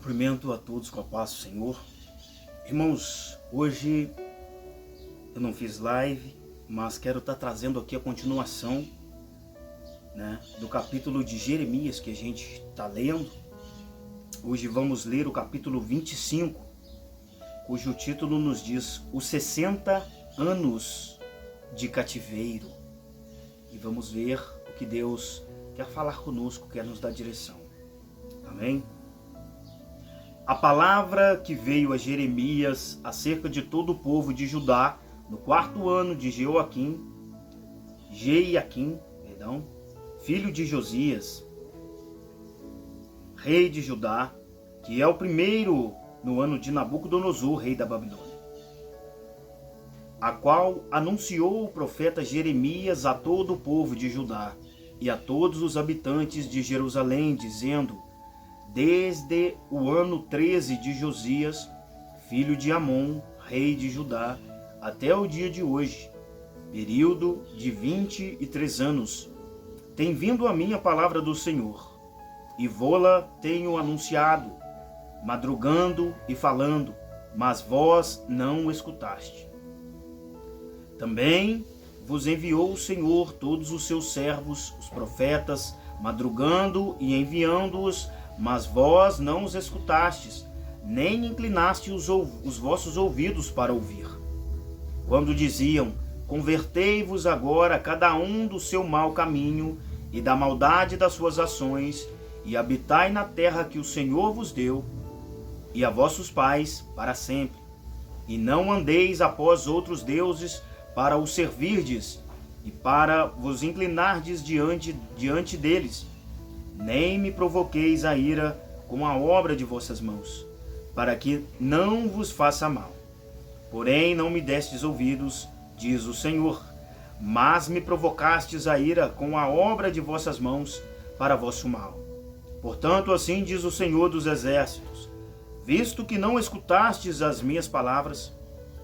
Cumprimento a todos com a paz do Senhor. Irmãos, hoje eu não fiz live, mas quero estar trazendo aqui a continuação, do capítulo de Jeremias que a gente está lendo. Hoje vamos ler o capítulo 25, cujo título nos diz Os 60 anos de cativeiro. E vamos ver o que Deus quer falar conosco, quer nos dar direção. Amém? A palavra que veio a Jeremias acerca de todo o povo de Judá no 4º ano de Jeoaquim, filho de Josias, rei de Judá, que é o primeiro no ano de Nabucodonosor, rei da Babilônia, a qual anunciou o profeta Jeremias a todo o povo de Judá e a todos os habitantes de Jerusalém, dizendo: desde o ano 13 de Josias, filho de Amon, rei de Judá, até o dia de hoje, período de 23 anos, tem vindo a mim a palavra do Senhor, e vô-la tenho anunciado, madrugando e falando, mas vós não o escutaste. Também vos enviou o Senhor todos os seus servos, os profetas, madrugando e enviando-os, mas vós não os escutastes, nem inclinaste os vossos ouvidos para ouvir. Quando diziam: convertei-vos agora cada um do seu mau caminho e da maldade das suas ações, e habitai na terra que o Senhor vos deu, e a vossos pais para sempre. E não andeis após outros deuses para os servirdes, e para vos inclinardes diante deles. Nem me provoqueis a ira com a obra de vossas mãos, para que não vos faça mal. Porém não me destes ouvidos, diz o Senhor, mas me provocastes a ira com a obra de vossas mãos, para vosso mal. Portanto, assim diz o Senhor dos Exércitos: visto que não escutastes as minhas palavras,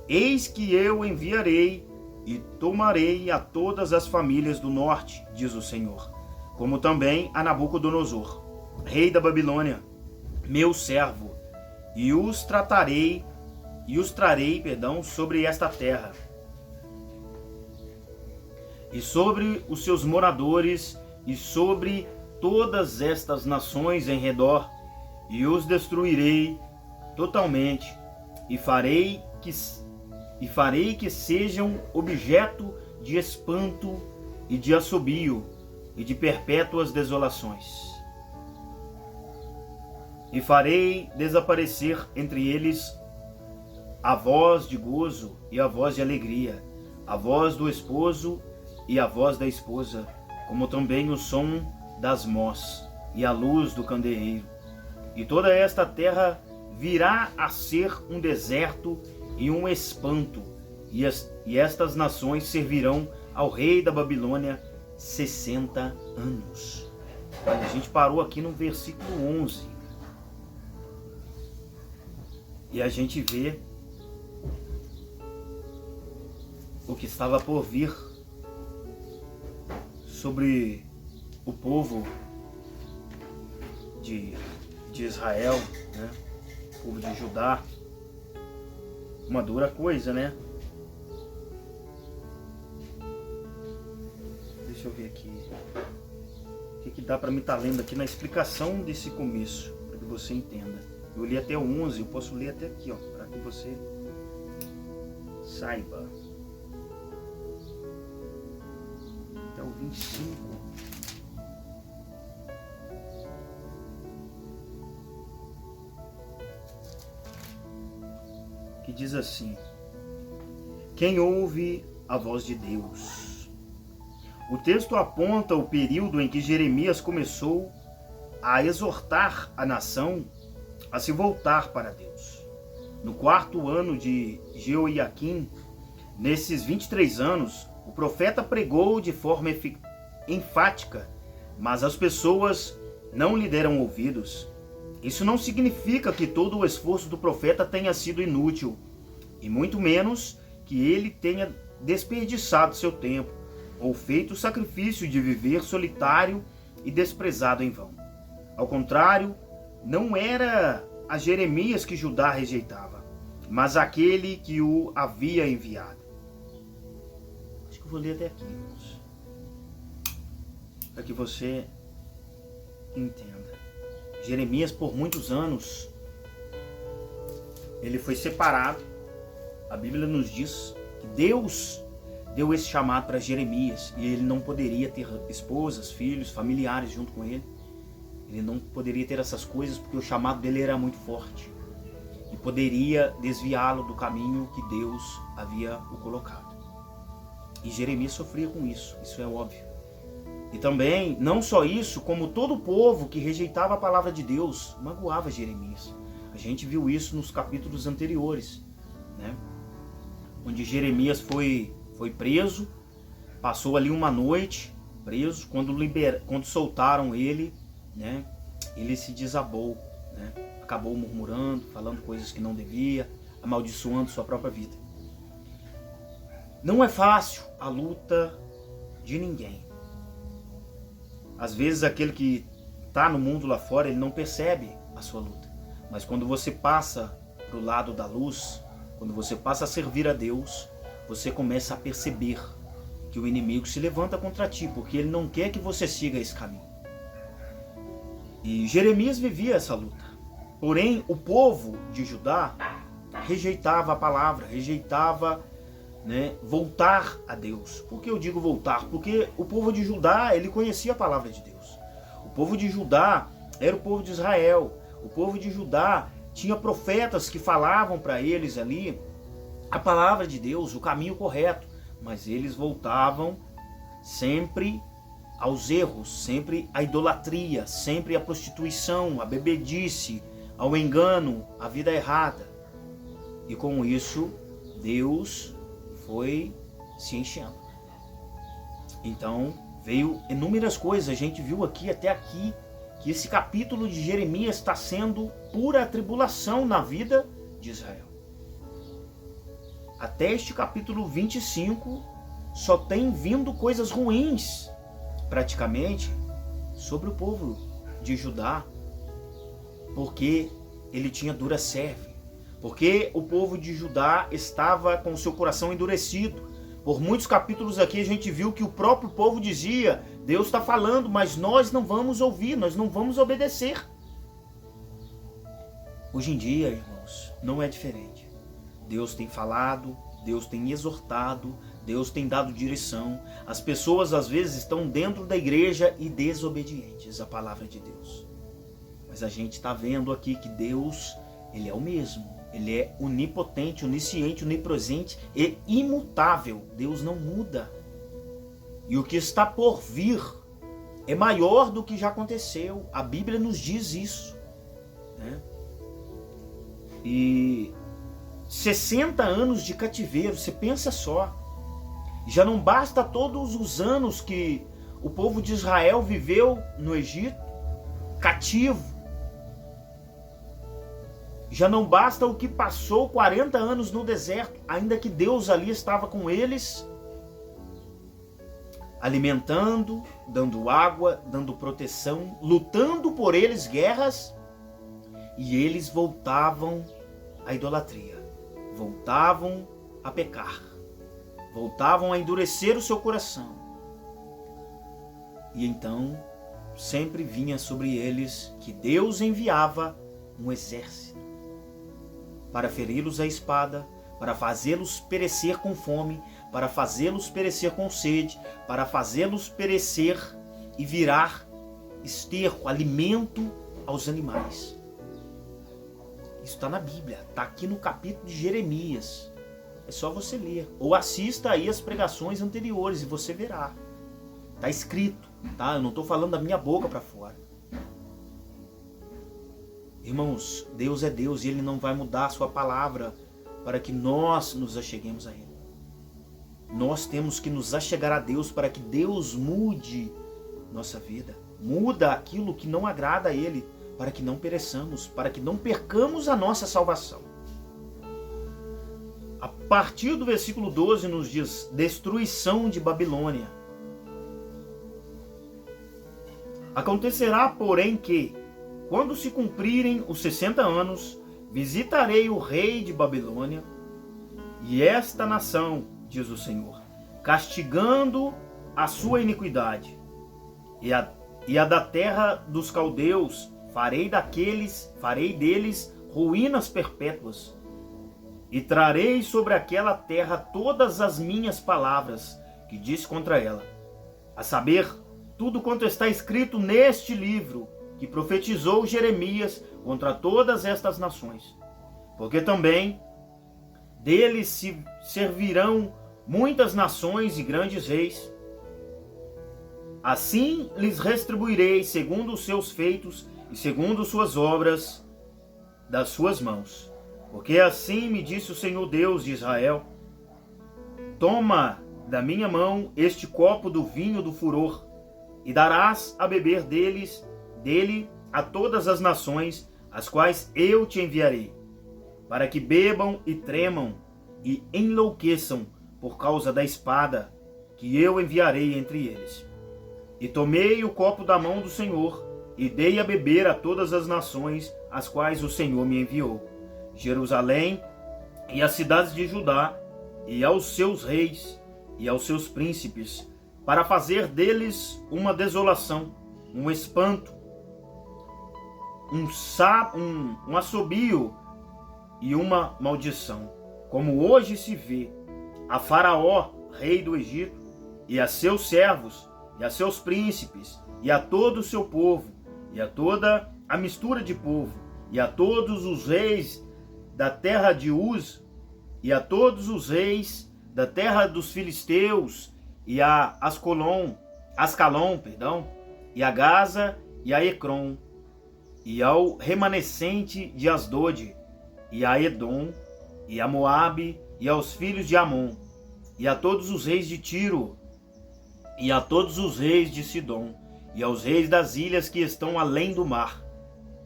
eis que eu enviarei e tomarei a todas as famílias do norte, diz o Senhor, como também a Nabucodonosor, rei da Babilônia, meu servo, e os trarei sobre esta terra, e sobre os seus moradores, e sobre todas estas nações em redor, e os destruirei totalmente, e farei que sejam objeto de espanto e de assobio, e de perpétuas desolações. E farei desaparecer entre eles a voz de gozo e a voz de alegria, a voz do esposo e a voz da esposa, como também o som das mós e a luz do candeeiro. E toda esta terra virá a ser um deserto e um espanto, e estas nações servirão ao rei da Babilônia 60 anos. Olha, a gente parou aqui no versículo 11. E a gente vê o que estava por vir sobre o povo de Israel, o povo de Judá. Uma dura coisa, né? Deixa eu ver aqui o que dá para mim estar lendo aqui na explicação desse começo, para que você entenda. Eu li até o 11, eu posso ler até aqui, para que você saiba. Até o 25. Que diz assim: quem ouve a voz de Deus. O texto aponta o período em que Jeremias começou a exortar a nação a se voltar para Deus. No 4º ano de Jeoaquim, nesses 23 anos, o profeta pregou de forma enfática, mas as pessoas não lhe deram ouvidos. Isso não significa que todo o esforço do profeta tenha sido inútil, e muito menos que ele tenha desperdiçado seu tempo, ou feito o sacrifício de viver solitário e desprezado em vão. Ao contrário, não era a Jeremias que Judá rejeitava, mas aquele que o havia enviado. Acho que eu vou ler até aqui, irmãos, para que você entenda. Jeremias, por muitos anos, ele foi separado. A Bíblia nos diz que Deus deu esse chamado para Jeremias e ele não poderia ter esposas, filhos, familiares junto com ele. Ele não poderia ter essas coisas porque o chamado dele era muito forte e poderia desviá-lo do caminho que Deus havia o colocado. E Jeremias sofria com isso é óbvio. E também, não só isso, como todo o povo que rejeitava a palavra de Deus magoava Jeremias. A gente viu isso nos capítulos anteriores, né? Onde Jeremias foi preso, passou ali uma noite preso. Quando soltaram ele, né, ele se desabou, né? Acabou murmurando, falando coisas que não devia, amaldiçoando sua própria vida. Não é fácil a luta de ninguém. Às vezes aquele que está no mundo lá fora, ele não percebe a sua luta. Mas quando você passa para o lado da luz, quando você passa a servir a Deus, você começa a perceber que o inimigo se levanta contra ti, porque ele não quer que você siga esse caminho. E Jeremias vivia essa luta. Porém, o povo de Judá rejeitava a palavra, rejeitava, né, voltar a Deus. Por que eu digo voltar? Porque o povo de Judá, ele conhecia a palavra de Deus. O povo de Judá era o povo de Israel. O povo de Judá tinha profetas que falavam para eles ali a palavra de Deus, o caminho correto. Mas eles voltavam sempre aos erros, sempre à idolatria, sempre à prostituição, à bebedice, ao engano, à vida errada. E com isso, Deus foi se enchendo. Então, veio inúmeras coisas. A gente viu aqui, até aqui, que esse capítulo de Jeremias está sendo pura tribulação na vida de Israel. Até este capítulo 25, só tem vindo coisas ruins, praticamente, sobre o povo de Judá, porque ele tinha dura serve, porque o povo de Judá estava com o seu coração endurecido. Por muitos capítulos aqui a gente viu que o próprio povo dizia: Deus está falando, mas nós não vamos ouvir, nós não vamos obedecer. Hoje em dia, irmãos, não é diferente. Deus tem falado, Deus tem exortado, Deus tem dado direção. As pessoas às vezes estão dentro da igreja e desobedientes à palavra de Deus. Mas a gente está vendo aqui que Deus, Ele é o mesmo. Ele é onipotente, onisciente, onipresente e imutável. Deus não muda. E o que está por vir é maior do que já aconteceu. A Bíblia nos diz isso, né? E 60 anos de cativeiro, você pensa só. Já não basta todos os anos que o povo de Israel viveu no Egito, cativo. Já não basta o que passou 40 anos no deserto, ainda que Deus ali estava com eles, alimentando, dando água, dando proteção, lutando por eles guerras, e eles voltavam à idolatria, voltavam a pecar, voltavam a endurecer o seu coração. E então sempre vinha sobre eles que Deus enviava um exército para feri-los à espada, para fazê-los perecer com fome, para fazê-los perecer com sede, para fazê-los perecer e virar esterco, alimento aos animais. Isso está na Bíblia, está aqui no capítulo de Jeremias. É só você ler, ou assista aí as pregações anteriores e você verá. Está escrito, tá? Eu não estou falando da minha boca para fora. Irmãos, Deus é Deus e Ele não vai mudar a sua palavra para que nós nos acheguemos a Ele. Nós temos que nos achegar a Deus para que Deus mude nossa vida. Muda aquilo que não agrada a Ele, para que não pereçamos, para que não percamos a nossa salvação. A partir do versículo 12 nos diz: destruição de Babilônia. Acontecerá, porém, que quando se cumprirem os 60 anos, visitarei o rei de Babilônia e esta nação, diz o Senhor, castigando a sua iniquidade. E a da terra dos caldeus farei deles ruínas perpétuas. E trarei sobre aquela terra todas as minhas palavras que disse contra ela, a saber, tudo quanto está escrito neste livro que profetizou Jeremias contra todas estas nações. Porque também deles se servirão muitas nações e grandes reis. Assim lhes retribuirei segundo os seus feitos e segundo suas obras das suas mãos. Porque assim me disse o Senhor Deus de Israel: toma da minha mão este copo do vinho do furor, e darás a beber dele a todas as nações, as quais eu te enviarei, para que bebam e tremam e enlouqueçam por causa da espada que eu enviarei entre eles. E tomei o copo da mão do Senhor, e dei a beber a todas as nações, as quais o Senhor me enviou, Jerusalém e as cidades de Judá, e aos seus reis e aos seus príncipes, para fazer deles uma desolação, um espanto, um assobio e uma maldição, como hoje se vê a Faraó, rei do Egito, e a seus servos, e a seus príncipes, e a todo o seu povo, e a toda a mistura de povo, e a todos os reis da terra de Uz, e a todos os reis da terra dos filisteus, e a Ascalon, e a Gaza, e a Ecrom, e ao remanescente de Asdod, e a Edom, e a Moabe, e aos filhos de Amon, e a todos os reis de Tiro, e a todos os reis de Sidom, e aos reis das ilhas que estão além do mar,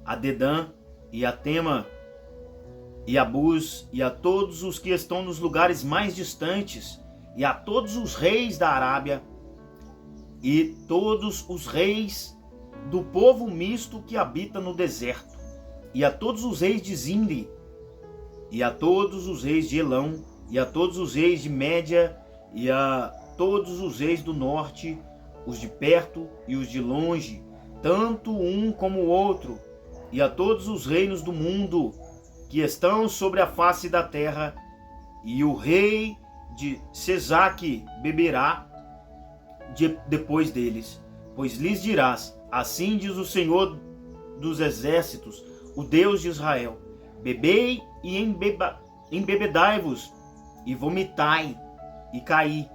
a Dedã, e a Tema, e a Bus, e a todos os que estão nos lugares mais distantes, e a todos os reis da Arábia, e todos os reis do povo misto que habita no deserto, e a todos os reis de Zimri, e a todos os reis de Elão, e a todos os reis de Média, e a todos os reis do norte, os de perto e os de longe, tanto um como o outro, e a todos os reinos do mundo que estão sobre a face da terra, e o rei de Sesaque beberá depois deles, pois lhes dirás: assim diz o Senhor dos exércitos, o Deus de Israel: bebei e embebedai-vos, e vomitai e caí,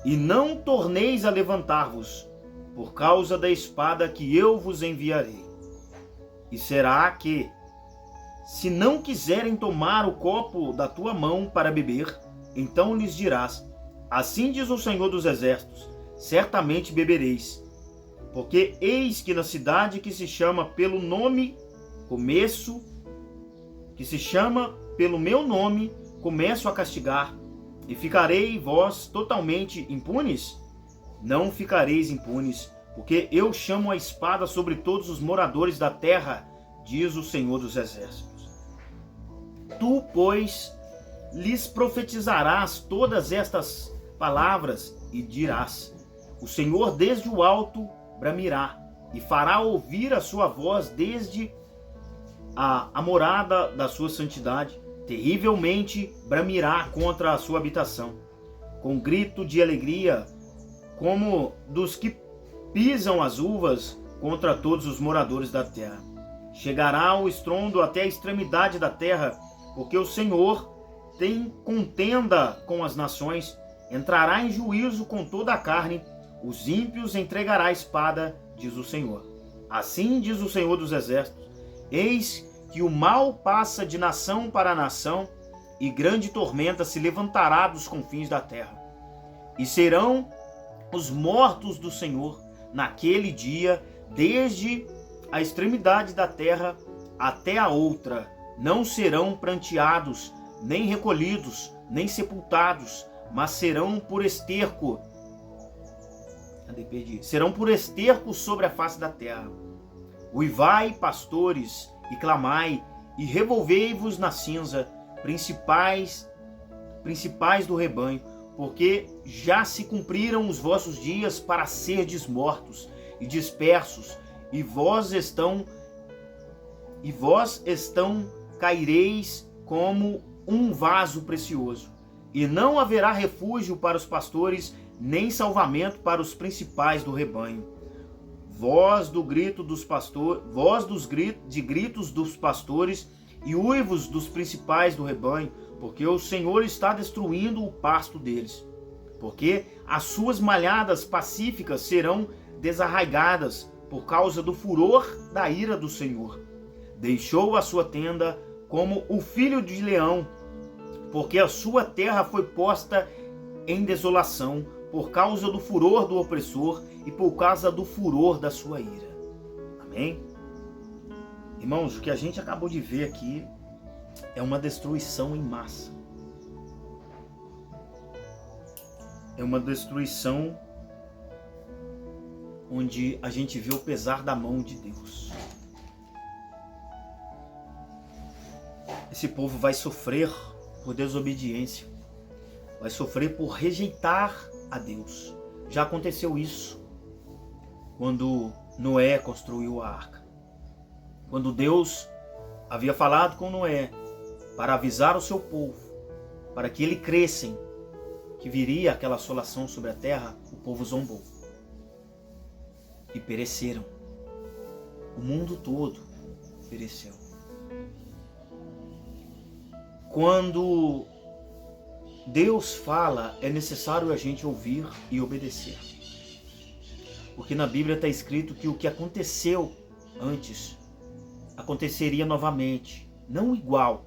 e não torneis a levantar-vos, por causa da espada que eu vos enviarei. E será que, se não quiserem tomar o copo da tua mão para beber, então lhes dirás: assim diz o Senhor dos exércitos, certamente bebereis. Porque eis que na cidade que se chama pelo meu nome, começo a castigar, e ficarei vós totalmente impunes? Não ficareis impunes, porque eu chamo a espada sobre todos os moradores da terra, diz o Senhor dos exércitos. Tu, pois, lhes profetizarás todas estas palavras e dirás: o Senhor desde o alto bramirá, e fará ouvir a sua voz desde a morada da sua santidade. Terrivelmente bramirá contra a sua habitação, com grito de alegria, como dos que pisam as uvas, contra todos os moradores da terra. Chegará o estrondo até a extremidade da terra, porque o Senhor tem contenda com as nações, entrará em juízo com toda a carne, os ímpios entregará a espada, diz o Senhor. Assim diz o Senhor dos exércitos: eis que o mal passa de nação para nação, e grande tormenta se levantará dos confins da terra. E serão os mortos do Senhor naquele dia, desde a extremidade da terra até a outra. Não serão pranteados, nem recolhidos, nem sepultados, mas serão por esterco. Serão por esterco sobre a face da terra. Uivai, pastores, e clamai, e revolvei-vos na cinza, principais do rebanho, porque já se cumpriram os vossos dias para serdes mortos e dispersos, e vós caireis como um vaso precioso. E não haverá refúgio para os pastores, nem salvamento para os principais do rebanho. Voz do grito dos pastores, gritos dos pastores e uivos dos principais do rebanho, porque o Senhor está destruindo o pasto deles. Porque as suas malhadas pacíficas serão desarraigadas por causa do furor da ira do Senhor. Deixou a sua tenda como o filho de leão, porque a sua terra foi posta em desolação por causa do furor do opressor e por causa do furor da sua ira. Amém? Irmãos, o que a gente acabou de ver aqui é uma destruição em massa. É uma destruição onde a gente vê o pesar da mão de Deus. Esse povo vai sofrer por desobediência, vai sofrer por rejeitar a Deus. Já aconteceu isso quando Noé construiu a arca. Quando Deus havia falado com Noé para avisar o seu povo, para que ele crescem, que viria aquela assolação sobre a terra, o povo zombou e pereceram. O mundo todo pereceu. Quando Deus fala, é necessário a gente ouvir e obedecer. Porque na Bíblia está escrito que o que aconteceu antes aconteceria novamente. Não igual,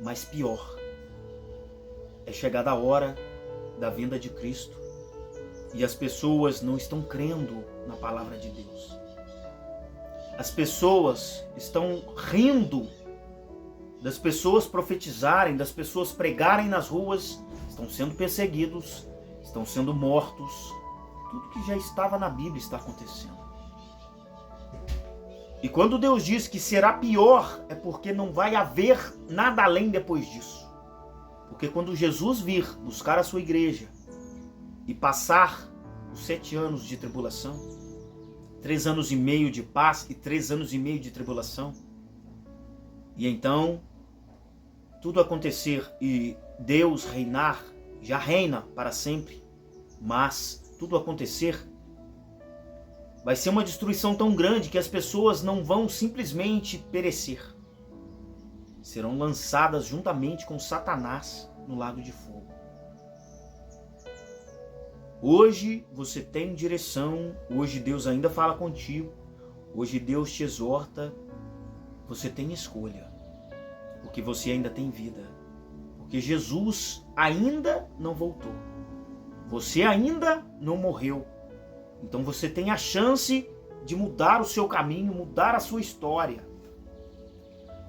mas pior. É chegada a hora da vinda de Cristo e as pessoas não estão crendo na palavra de Deus. As pessoas estão rindo das pessoas profetizarem, das pessoas pregarem nas ruas, estão sendo perseguidos, estão sendo mortos. Tudo que já estava na Bíblia está acontecendo. E quando Deus diz que será pior, é porque não vai haver nada além depois disso. Porque quando Jesus vir buscar a sua igreja e passar os 7 anos de tribulação, 3 anos e meio de paz e 3 anos e meio de tribulação, e então tudo acontecer e Deus reinar, já reina para sempre, mas tudo acontecer, vai ser uma destruição tão grande que as pessoas não vão simplesmente perecer. Serão lançadas juntamente com Satanás no lago de fogo. Hoje você tem direção, hoje Deus ainda fala contigo, hoje Deus te exorta, você tem escolha, porque você ainda tem vida, porque Jesus ainda não voltou, você ainda não morreu, então você tem a chance de mudar o seu caminho, mudar a sua história.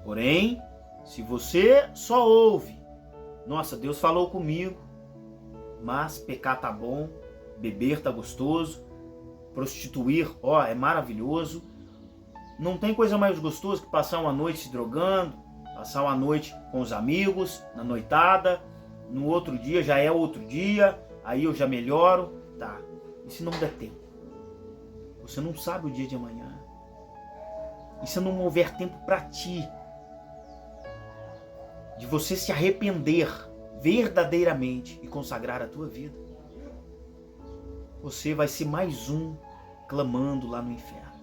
Porém, se você só ouve, nossa, Deus falou comigo, mas pecar tá bom, beber tá gostoso, prostituir, ó, é maravilhoso, não tem coisa mais gostosa que passar uma noite se drogando, passar uma noite com os amigos, na noitada, no outro dia já é outro dia, aí eu já melhoro, tá. E se não der tempo? Você não sabe o dia de amanhã. E se não houver tempo para ti, de você se arrepender verdadeiramente e consagrar a tua vida, você vai ser mais um clamando lá no inferno.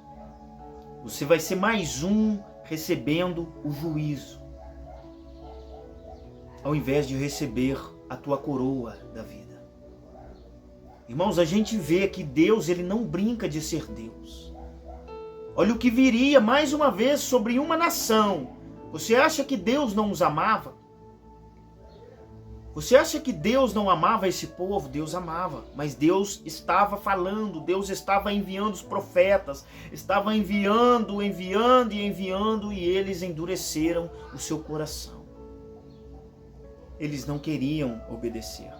Você vai ser mais um recebendo o juízo, ao invés de receber a tua coroa da vida. Irmãos, a gente vê que Deus, ele não brinca de ser Deus. Olha o que viria mais uma vez sobre uma nação. Você acha que Deus não os amava? Você acha que Deus não amava esse povo? Deus amava, mas Deus estava falando, Deus estava enviando os profetas, estava enviando, e eles endureceram o seu coração. Eles não queriam obedecer,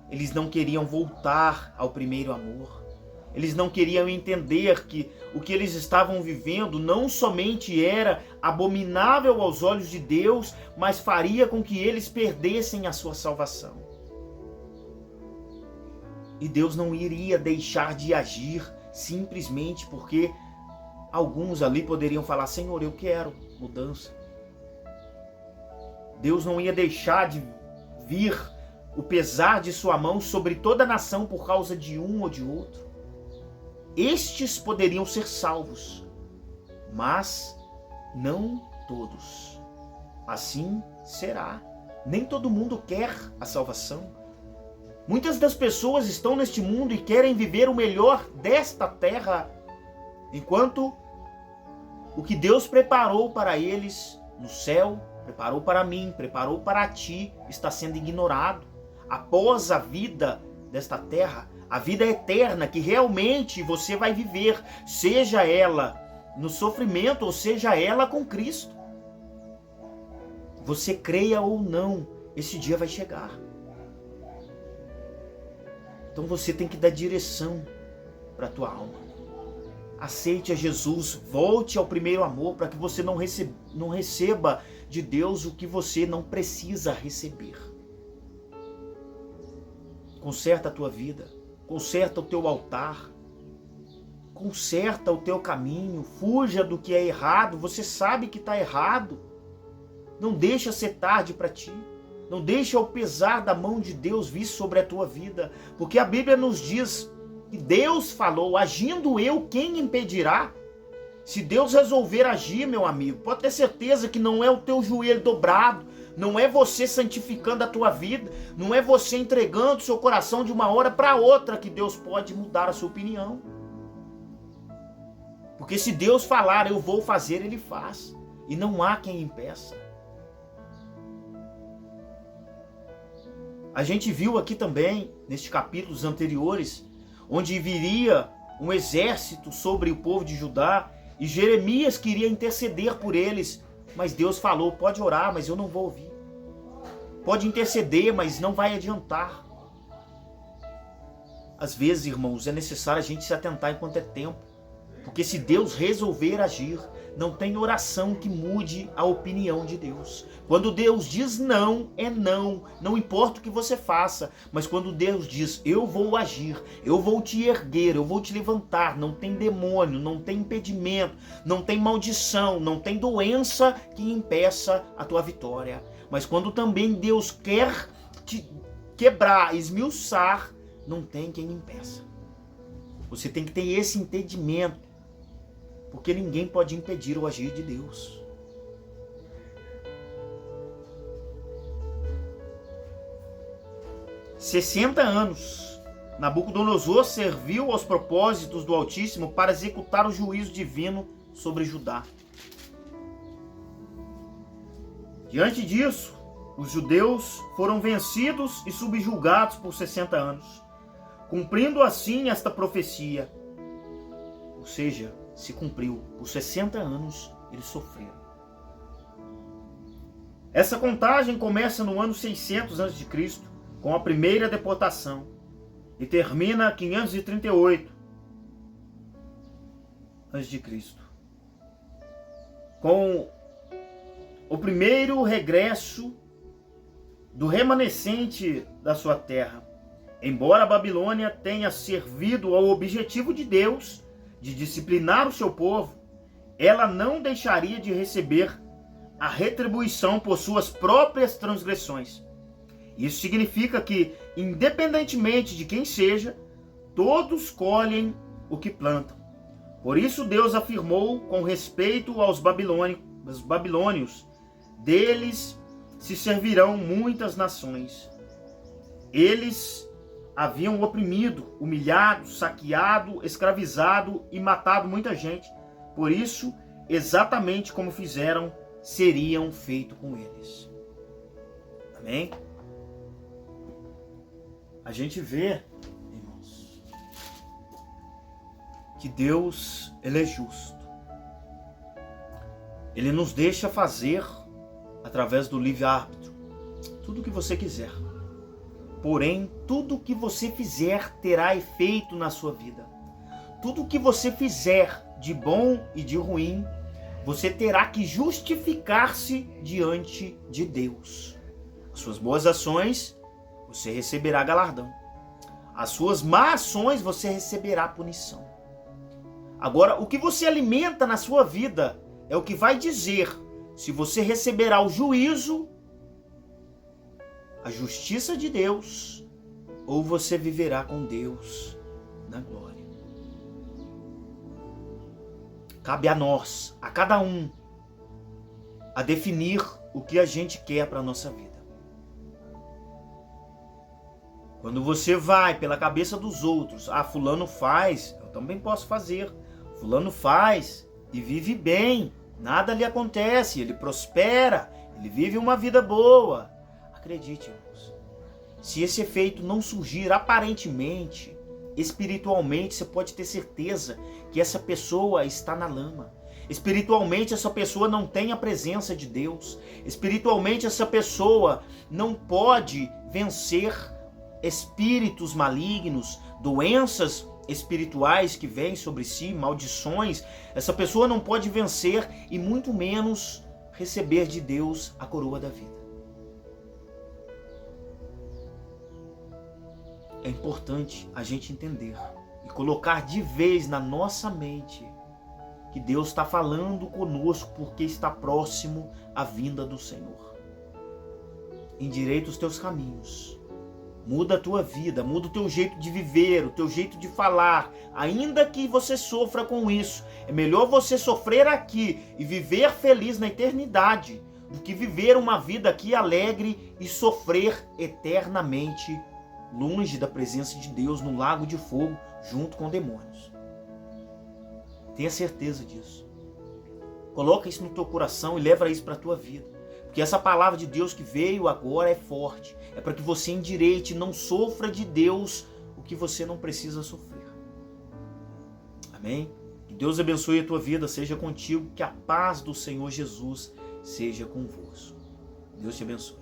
eles não queriam voltar ao primeiro amor, Eles não queriam entender que o que eles estavam vivendo não somente era abominável aos olhos de Deus, mas faria com que eles perdessem a sua salvação. E Deus não iria deixar de agir simplesmente porque alguns ali poderiam falar: Senhor, eu quero mudança. Deus não ia deixar de vir o pesar de sua mão sobre toda a nação por causa de um ou de outro. Estes poderiam ser salvos, mas não todos. Assim será. Nem todo mundo quer a salvação. Muitas das pessoas estão neste mundo e querem viver o melhor desta terra, enquanto o que Deus preparou para eles no céu, preparou para mim, preparou para ti, está sendo ignorado. Após a vida desta terra, a vida eterna que realmente você vai viver, seja ela no sofrimento ou seja ela com Cristo. Você creia ou não, esse dia vai chegar. Então você tem que dar direção para a tua alma. Aceite a Jesus, volte ao primeiro amor para que você não receba de Deus o que você não precisa receber. Conserta a tua vida, conserta o teu altar, conserta o teu caminho, fuja do que é errado, você sabe que está errado. Não deixa ser tarde para ti. Não deixa o pesar da mão de Deus vir sobre a tua vida, porque a Bíblia nos diz que Deus falou: agindo eu, quem impedirá? Se Deus resolver agir, meu amigo, pode ter certeza que não é o teu joelho dobrado, não é você santificando a tua vida, não é você entregando seu coração de uma hora para outra que Deus pode mudar a sua opinião. Porque se Deus falar, eu vou fazer, Ele faz, e não há quem impeça. A gente viu aqui também, nestes capítulos anteriores, onde viria um exército sobre o povo de Judá e Jeremias queria interceder por eles, mas Deus falou: pode orar, mas eu não vou ouvir. Pode interceder, mas não vai adiantar. Às vezes, irmãos, é necessário a gente se atentar enquanto é tempo, porque se Deus resolver agir, não tem oração que mude a opinião de Deus. Quando Deus diz não, é não. Não importa o que você faça. Mas quando Deus diz: eu vou agir, eu vou te erguer, eu vou te levantar. Não tem demônio, não tem impedimento, não tem maldição, não tem doença que impeça a tua vitória. Mas quando também Deus quer te quebrar, esmiuçar, não tem quem impeça. Você tem que ter esse entendimento. Porque ninguém pode impedir o agir de Deus. "60 anos, Nabucodonosor serviu aos propósitos do Altíssimo para executar o juízo divino sobre Judá. Diante disso, os judeus foram vencidos e subjugados por 60 anos, cumprindo assim esta profecia. Ou seja, se cumpriu. Por 60 anos eles sofreram. Essa contagem começa no ano 600 a.C., com a primeira deportação, e termina em 538 a.C., com o primeiro regresso do remanescente da sua terra. Embora a Babilônia tenha servido ao objetivo de Deus de disciplinar o seu povo, ela não deixaria de receber a retribuição por suas próprias transgressões. Isso significa que, independentemente de quem seja, todos colhem o que plantam. Por isso Deus afirmou com respeito aos babilônios: deles se servirão muitas nações. Eles haviam oprimido, humilhado, saqueado, escravizado e matado muita gente. Por isso, exatamente como fizeram, seriam feito com eles. Amém? A gente vê, irmãos, que Deus, Ele é justo. Ele nos deixa fazer, através do livre-arbítrio, tudo o que você quiser. Porém, tudo o que você fizer terá efeito na sua vida. tudo que você fizer de bom e de ruim, você terá que justificar-se diante de Deus. As suas boas ações, você receberá galardão. As suas más ações, você receberá punição. Agora, o que você alimenta na sua vida é o que vai dizer se você receberá o juízo, a justiça de Deus, ou você viverá com Deus na glória. Cabe a nós, a cada um, a definir o que a gente quer para a nossa vida. Quando você vai pela cabeça dos outros, fulano faz, eu também posso fazer. Fulano faz e vive bem, nada lhe acontece, ele prospera, ele vive uma vida boa. Acredite, irmãos, se esse efeito não surgir aparentemente, espiritualmente, você pode ter certeza que essa pessoa está na lama. Espiritualmente, essa pessoa não tem a presença de Deus. Espiritualmente, essa pessoa não pode vencer espíritos malignos, doenças espirituais que vêm sobre si, maldições. Essa pessoa não pode vencer e muito menos receber de Deus a coroa da vida. É importante a gente entender e colocar de vez na nossa mente que Deus está falando conosco porque está próximo à vinda do Senhor. Endireita os teus caminhos. Muda a tua vida, muda o teu jeito de viver, o teu jeito de falar. Ainda que você sofra com isso, é melhor você sofrer aqui e viver feliz na eternidade do que viver uma vida aqui alegre e sofrer eternamente longe da presença de Deus no lago de fogo junto com demônios. Tenha certeza disso. Coloca isso no teu coração e leva isso para a tua vida. Porque essa palavra de Deus que veio agora é forte. É para que você endireite, não sofra de Deus o que você não precisa sofrer. Amém? Que Deus abençoe a tua vida, seja contigo, que a paz do Senhor Jesus seja convosco. Deus te abençoe.